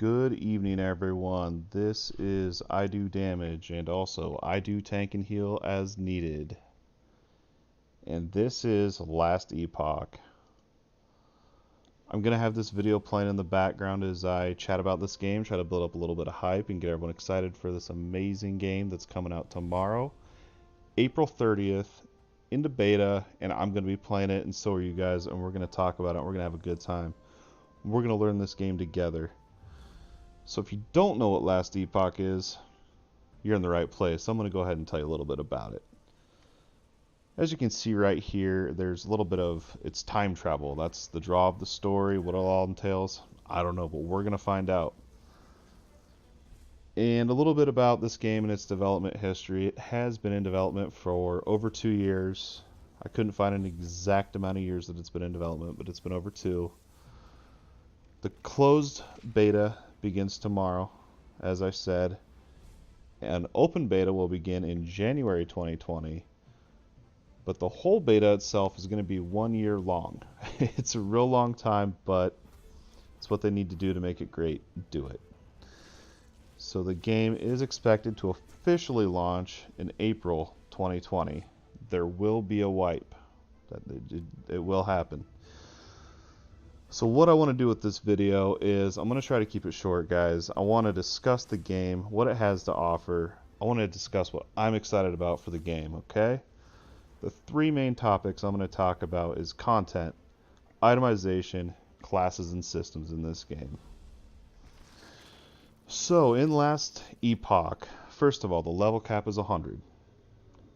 Good evening, everyone. This is I Do Damage, and also I Do Tank and Heal as needed. And this is Last Epoch. I'm going to have this video playing in the background as I chat about this game, try to build up a little bit of hype and get everyone excited for this amazing game that's coming out tomorrow, April 30th, into beta, and I'm going to be playing it, and so are you guys, and we're going to talk about it, and we're going to have a good time. We're going to learn this game together. So if you don't know what Last Epoch is, you're in the right place. I'm going to go ahead and tell you a little bit about it. As you can see right here, there's a little bit of, it's time travel. That's the draw of the story. What it all entails, I don't know, but we're going to find out. And a little bit about this game and its development history. It has been in development for over 2 years. I couldn't find an exact amount of years that it's been in development, but it's been over 2. The closed beta begins tomorrow, as I said, and open beta will begin in January 2020, but the whole beta itself is going to be 1 year long. It's a real long time, but it's what they need to do to make it great. Do it. So the game is expected to officially launch in April 2020. There will be a wipe. It will happen. So what I want to do with this video is I'm going to try to keep it short, guys. I want to discuss the game, what it has to offer. I want to discuss what I'm excited about for the game, okay? The 3 main topics I'm going to talk about is content, itemization, classes, and systems in this game. So in Last Epoch, first of all, the level cap is 100.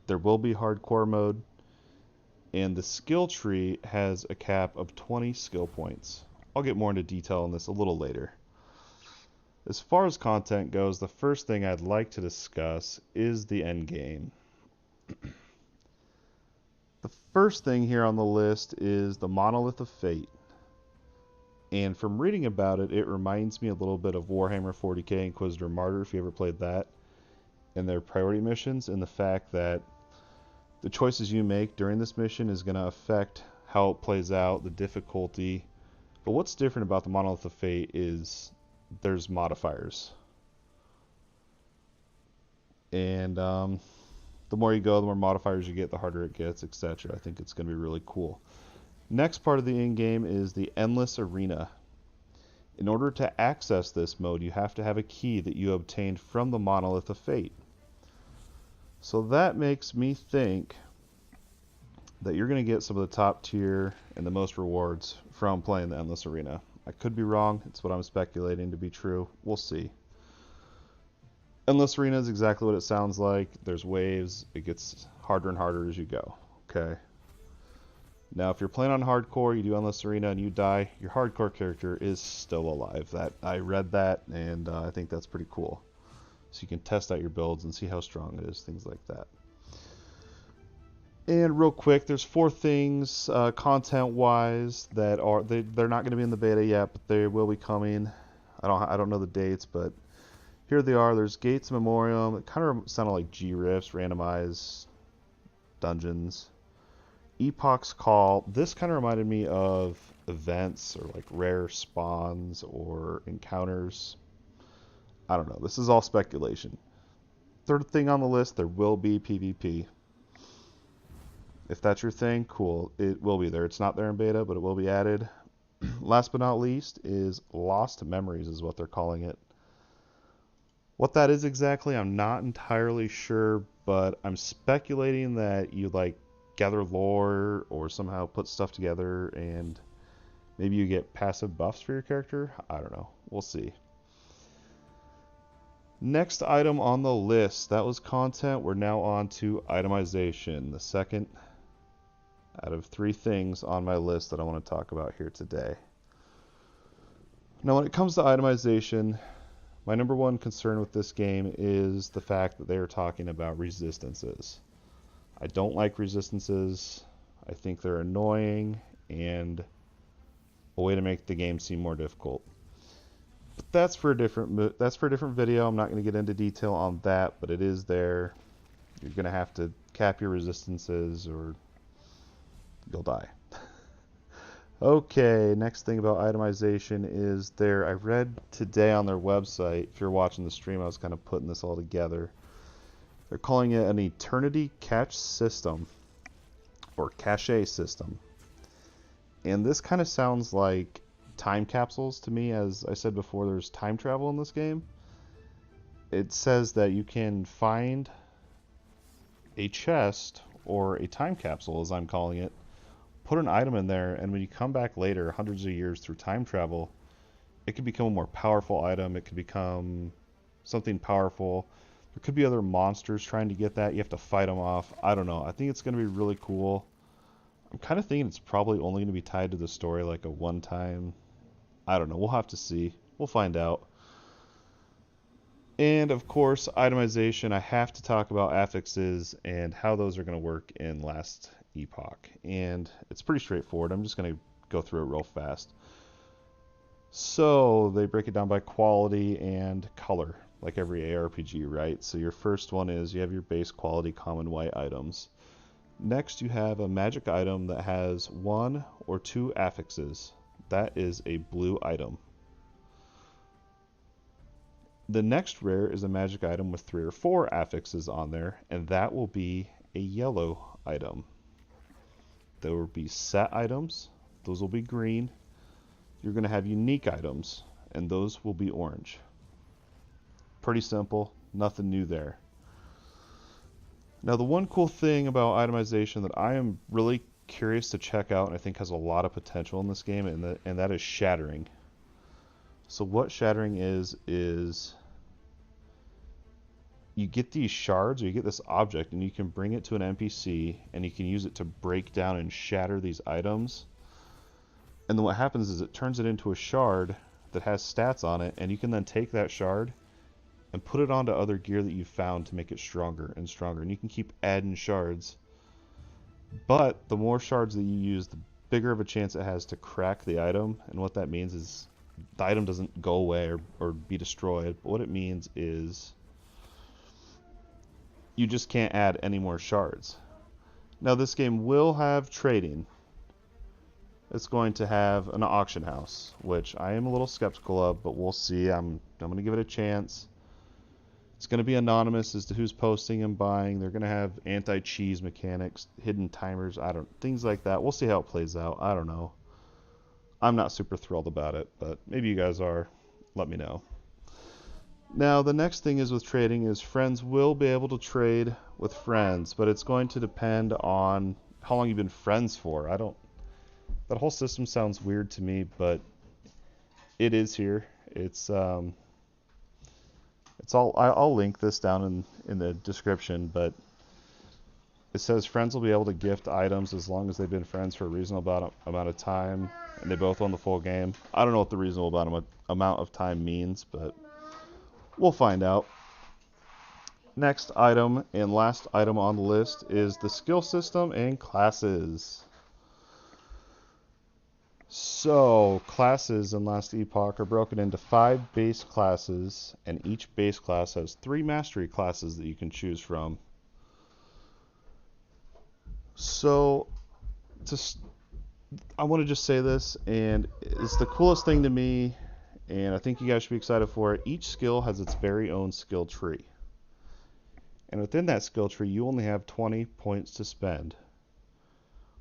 There will be hardcore mode. And the skill tree has a cap of 20 skill points. I'll get more into detail on this a little later. As far as content goes, the first thing I'd like to discuss is the end game. The first thing here on the list is the Monolith of Fate. And from reading about it, it reminds me a little bit of Warhammer 40k Inquisitor Martyr, if you ever played that, and their priority missions, and the fact that the choices you make during this mission is going to affect how it plays out, the difficulty. But what's different about the Monolith of Fate is there's modifiers. And the more you go, the more modifiers you get, the harder it gets, etc. I think it's going to be really cool. Next part of the in-game is the Endless Arena. In order to access this mode, you have to have a key that you obtained from the Monolith of Fate. So that makes me think that you're going to get some of the top tier and the most rewards from playing the Endless Arena. I could be wrong. It's what I'm speculating to be true. We'll see. Endless Arena is exactly what it sounds like. There's waves. It gets harder and harder as you go. Okay. Now, if you're playing on hardcore, you do Endless Arena and you die, your hardcore character is still alive. I read that, and I think that's pretty cool. So you can test out your builds and see how strong it is, things like that. And real quick, there's 4 things content-wise that are they're not going to be in the beta yet, but they will be coming. I don't know the dates, but here they are. There's Gates Memoriam. It kind of sounded like G-Rifts, randomized dungeons. Epoch's Call. This kind of reminded me of events or like rare spawns or encounters. I don't know. This is all speculation. Third thing on the list, there will be PvP. If that's your thing, cool. It will be there. It's not there in beta, but it will be added. Last but not least is Lost Memories is what they're calling it. What that is exactly, I'm not entirely sure, but I'm speculating that you like gather lore or somehow put stuff together and maybe you get passive buffs for your character. I don't know. We'll see. Next item on the list, that was content. We're now on to itemization, the second out of 3 things on my list that I want to talk about here today. Now, when it comes to itemization, my number 1 concern with this game is the fact that they are talking about resistances. I don't like resistances. I think they're annoying and a way to make the game seem more difficult. But that's for a different video. I'm not going to get into detail on that, but it is there. You're going to have to cap your resistances or you'll die. Okay, next thing about itemization is I read today on their website, if you're watching the stream, I was kind of putting this all together. They're calling it an eternity cache system or cache system. And this kind of sounds like time capsules to me. As I said before, there's time travel in this game. It says that you can find a chest or a time capsule, as I'm calling it, put an item in there, and when you come back later, hundreds of years through time travel, it could become a more powerful item. It could become something powerful. There could be other monsters trying to get that. You have to fight them off. I don't know. I think it's going to be really cool. I'm kind of thinking it's probably only going to be tied to the story, like a one-time. I don't know. We'll have to see. We'll find out. And of course, itemization. I have to talk about affixes and how those are going to work in Last Epoch. And it's pretty straightforward. I'm just going to go through it real fast. So they break it down by quality and color, like every ARPG, right? So your first one is you have your base quality common white items. Next, you have a magic item that has 1 or 2 affixes. That is a blue item. The next rare is a magic item with 3 or 4 affixes on there, and that will be a yellow item. There will be set items, those will be green. You're going to have unique items, and those will be orange. Pretty simple, nothing new there. Now, the one cool thing about itemization that I am really curious to check out and I think has a lot of potential in this game, and that is shattering. So what shattering is you get these shards, or you get this object, and you can bring it to an NPC, and you can use it to break down and shatter these items. And then what happens is it turns it into a shard that has stats on it, and you can then take that shard and put it onto other gear that you've found to make it stronger and stronger. And you can keep adding shards. But the more shards that you use, the bigger of a chance it has to crack the item. And what that means is the item doesn't go away or be destroyed. But what it means is you just can't add any more shards. Now this game will have trading. It's going to have an auction house, which I am a little skeptical of, but we'll see. I'm going to give it a chance. It's going to be anonymous as to who's posting and buying. They're going to have anti-cheese mechanics, hidden timers, things like that. We'll see how it plays out. I don't know. I'm not super thrilled about it, but maybe you guys are. Let me know. Now, the next thing is with trading is friends will be able to trade with friends, but it's going to depend on how long you've been friends for. That whole system sounds weird to me, but it is here. I'll link this down in the description, but it says friends will be able to gift items as long as they've been friends for a reasonable amount of time, and they both own the full game. I don't know what the reasonable amount of time means, but we'll find out. Next item and last item on the list is the skill system and classes. So, classes in Last Epoch are broken into 5 base classes, and each base class has 3 mastery classes that you can choose from. So, I want to just say this, and it's the coolest thing to me, and I think you guys should be excited for it. Each skill has its very own skill tree. And within that skill tree, you only have 20 points to spend.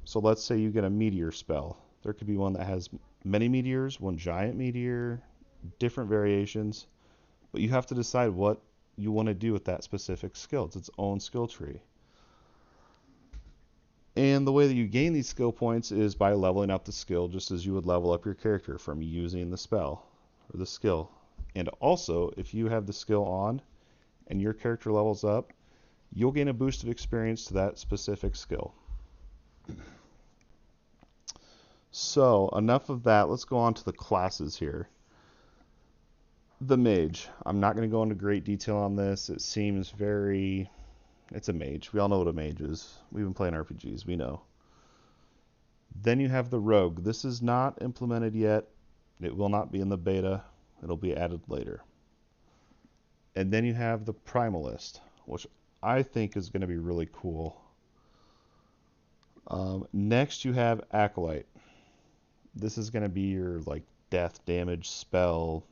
So let's say you get a meteor spell. There could be one that has many meteors, one giant meteor, different variations, but you have to decide what you want to do with that specific skill. It's its own skill tree. And the way that you gain these skill points is by leveling up the skill, just as you would level up your character from using the spell or the skill. And also, if you have the skill on and your character levels up, you'll gain a boost of experience to that specific skill. So, enough of that. Let's go on to the classes here. The mage. I'm not going to go into great detail on this. It seems it's a mage. We all know what a mage is. We've been playing RPGs. We know. Then you have the rogue. This is not implemented yet. It will not be in the beta. It'll be added later. And then you have the primalist, which I think is going to be really cool. Next you have acolyte. This is going to be your like death damage spell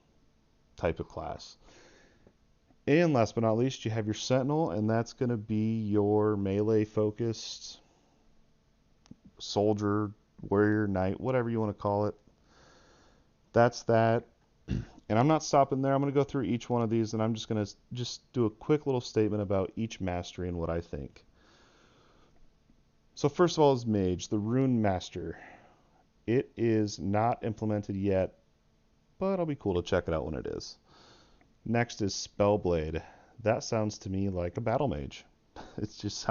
type of class. And last but not least, you have your Sentinel, and that's going to be your melee focused soldier, warrior, knight, whatever you want to call it. That's that. And I'm not stopping there. I'm going to go through each one of these, and I'm just going to do a quick little statement about each mastery and what I think. So first of all is Mage, the Rune Master. It is not implemented yet, but it'll be cool to check it out when it is. Next is Spellblade. That sounds to me like a battle mage. It's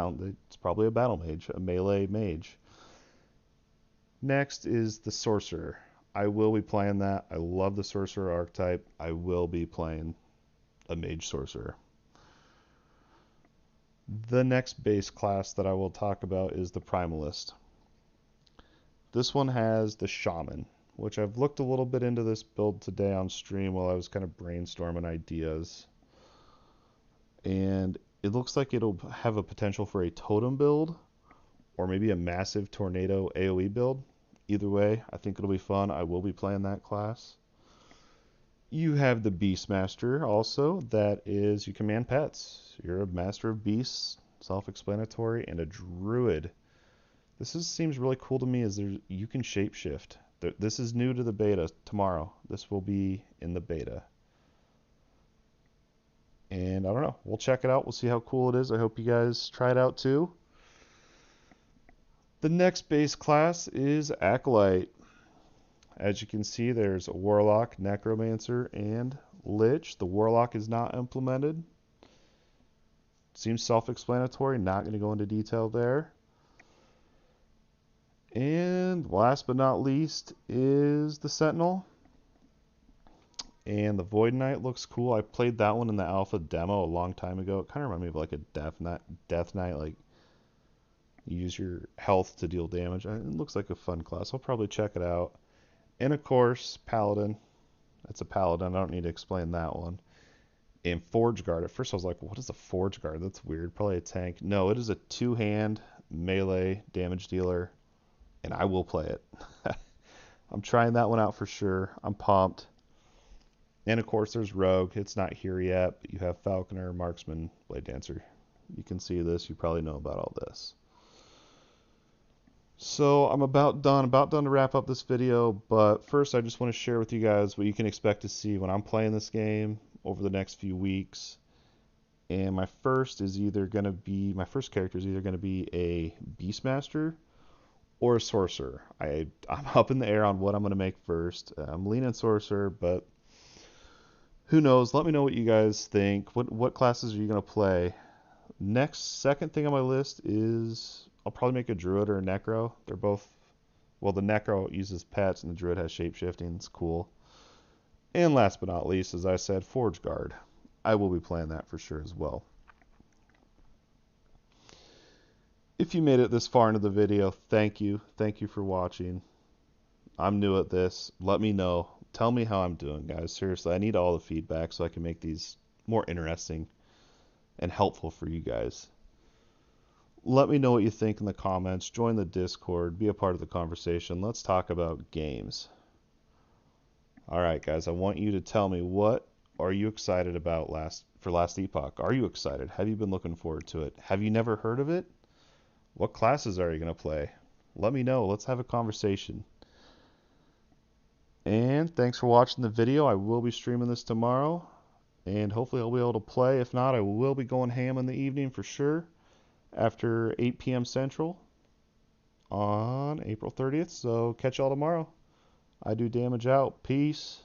probably a battle mage, a melee mage. Next is the Sorcerer. I will be playing that. I love the Sorcerer archetype. I will be playing a Mage Sorcerer. The next base class that I will talk about is the Primalist. This one has the Shaman, which I've looked a little bit into this build today on stream while I was kind of brainstorming ideas. And it looks like it'll have a potential for a totem build or maybe a massive tornado AoE build. Either way, I think it'll be fun. I will be playing that class. You have the Beastmaster also. That is, you command pets. You're a master of beasts, self-explanatory, and a druid. This seems really cool to me as you can shapeshift. This is new to the beta tomorrow. This will be in the beta. And I don't know. We'll check it out. We'll see how cool it is. I hope you guys try it out too. The next base class is Acolyte. As you can see, there's a Warlock, Necromancer, and Lich. The Warlock is not implemented. Seems self-explanatory. Not going to go into detail there. And last but not least is the Sentinel. And the Void Knight looks cool. I played that one in the alpha demo a long time ago. It kind of reminded me of like a Death Knight, like you use your health to deal damage. It looks like a fun class. I'll probably check it out. And of course, Paladin. It's a Paladin. I don't need to explain that one. And Forge Guard. At first I was like, what is a Forge Guard? That's weird. Probably a tank. No, it is a two-hand melee damage dealer. And I will play it. I'm trying that one out for sure. I'm pumped. And of course there's Rogue. It's not here yet, but you have Falconer, Marksman, Blade Dancer. You can see this. You probably know about all this. So I'm about done to wrap up this video, but first I just want to share with you guys what you can expect to see when I'm playing this game over the next few weeks. And my first character is either going to be a Beastmaster or a Sorcerer. I'm up in the air on what I'm going to make first. I'm leaning Sorcerer, but who knows? Let me know what you guys think. What classes are you going to play? Second thing on my list is I'll probably make a Druid or a Necro. They're both, well, the Necro uses pets and the Druid has shapeshifting. It's cool. And last but not least, as I said, Forge Guard. I will be playing that for sure as well. If you made it this far into the video, thank you. Thank you for watching. I'm new at this. Let me know. Tell me how I'm doing, guys. Seriously, I need all the feedback so I can make these more interesting and helpful for you guys. Let me know what you think in the comments. Join the Discord. Be a part of the conversation. Let's talk about games. Alright, guys. I want you to tell me, what are you excited about for Last Epoch? Are you excited? Have you been looking forward to it? Have you never heard of it? What classes are you going to play? Let me know. Let's have a conversation. And thanks for watching the video. I will be streaming this tomorrow. And hopefully I'll be able to play. If not, I will be going ham in the evening for sure. After 8 p.m. Central on April 30th. So catch y'all tomorrow. I do damage out. Peace.